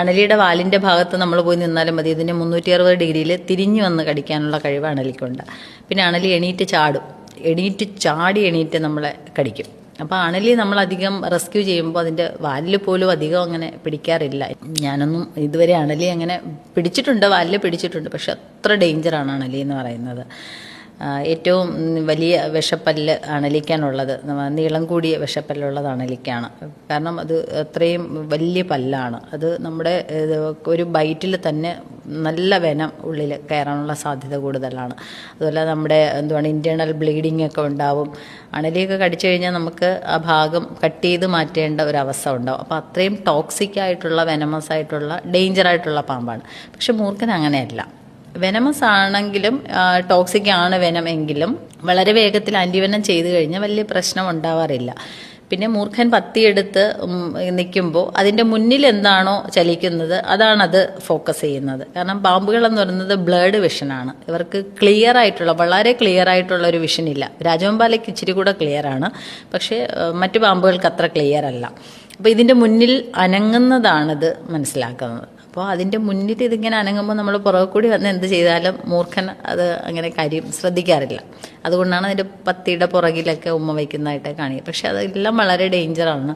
അണലിയുടെ വാലിൻ്റെ ഭാഗത്ത് നമ്മൾ പോയി നിന്നാലും മതി, ഇതിന് 360 ഡിഗ്രിയിൽ തിരിഞ്ഞു വന്ന് കടിക്കാനുള്ള കഴിവ് അണലിക്കുണ്ട്. പിന്നെ അണലി എണീറ്റ് നമ്മളെ കടിക്കും. അപ്പോൾ അണലി നമ്മളധികം റെസ്ക്യൂ ചെയ്യുമ്പോൾ അതിൻ്റെ വാലിൽ പോലും അധികം അങ്ങനെ പിടിക്കാറില്ല. ഞാനൊന്നും ഇതുവരെ അണലി അങ്ങനെ പിടിച്ചിട്ടുണ്ട്, വാലിൽ പിടിച്ചിട്ടുണ്ട്. പക്ഷെ അത്ര ഡേഞ്ചറാണ് അണലി എന്ന് പറയുന്നത്. ഏറ്റവും വലിയ വിഷപ്പല്ല് അണലിക്കാനുള്ളത്, നീളം കൂടിയ വിഷപ്പല്ലുള്ളത് അണലിക്കാണ്. കാരണം അത് അത്രയും വലിയ പല്ലാണ്. അത് നമ്മുടെ ഒരു ബൈറ്റിൽ തന്നെ നല്ല വെനം ഉള്ളിൽ കയറാനുള്ള സാധ്യത കൂടുതലാണ്. അതുപോലെ നമ്മുടെ ഇൻറ്റേർണൽ ബ്ലീഡിംഗ് ഒക്കെ ഉണ്ടാവും. അണലിയൊക്കെ കടിച്ചു കഴിഞ്ഞാൽ നമുക്ക് ആ ഭാഗം കട്ട് ചെയ്ത് മാറ്റേണ്ട ഒരു അവസ്ഥ ഉണ്ടാവും. അപ്പോൾ അത്രയും ടോക്സിക് ആയിട്ടുള്ള, വെനമസ് ആയിട്ടുള്ള, ഡേഞ്ചറായിട്ടുള്ള പാമ്പാണ്. പക്ഷെ മൂർഖൻ അങ്ങനെയല്ല. വെനമസ് ആണെങ്കിലും ടോക്സിക് ആണ് വെനം എങ്കിലും വളരെ വേഗത്തിൽ ആൻറ്റിവെനം ചെയ്തു കഴിഞ്ഞാൽ വലിയ പ്രശ്നം ഉണ്ടാവാറില്ല. പിന്നെ മൂർഖൻ പത്തിയെടുത്ത് നിൽക്കുമ്പോൾ അതിൻ്റെ മുന്നിൽ എന്താണോ ചലിക്കുന്നത് അതാണത് ഫോക്കസ് ചെയ്യുന്നത്. കാരണം പാമ്പുകളെന്ന് പറയുന്നത് ബ്ലേഡ് വിഷനാണ്. ഇവർക്ക് വളരെ ക്ലിയർ ആയിട്ടുള്ള ഒരു വിഷൻ ഇല്ല. രാജവെമ്പാലയ്ക്ക് ഇച്ചിരി കൂടെ ക്ലിയർ ആണ്, പക്ഷേ മറ്റു പാമ്പുകൾക്ക് അത്ര ക്ലിയർ അല്ല. അപ്പോൾ ഇതിൻ്റെ മുന്നിൽ അനങ്ങുന്നതാണിത് മനസ്സിലാക്കുന്നത്. അപ്പോൾ അതിൻ്റെ മുന്നിൽ ഇതിങ്ങനെ അനങ്ങുമ്പോൾ നമ്മൾ പുറകെ കൂടി വന്ന് എന്ത് ചെയ്താലും മൂർഖൻ അത് അങ്ങനെ കാര്യം ശ്രദ്ധിക്കാറില്ല. അതുകൊണ്ടാണ് അതിൻ്റെ പത്തിയുടെ പുറകിലൊക്കെ ഉമ്മ വയ്ക്കുന്നതായിട്ട് കാണിക്കുക. പക്ഷെ അതെല്ലാം വളരെ ഡേഞ്ചറാണ്.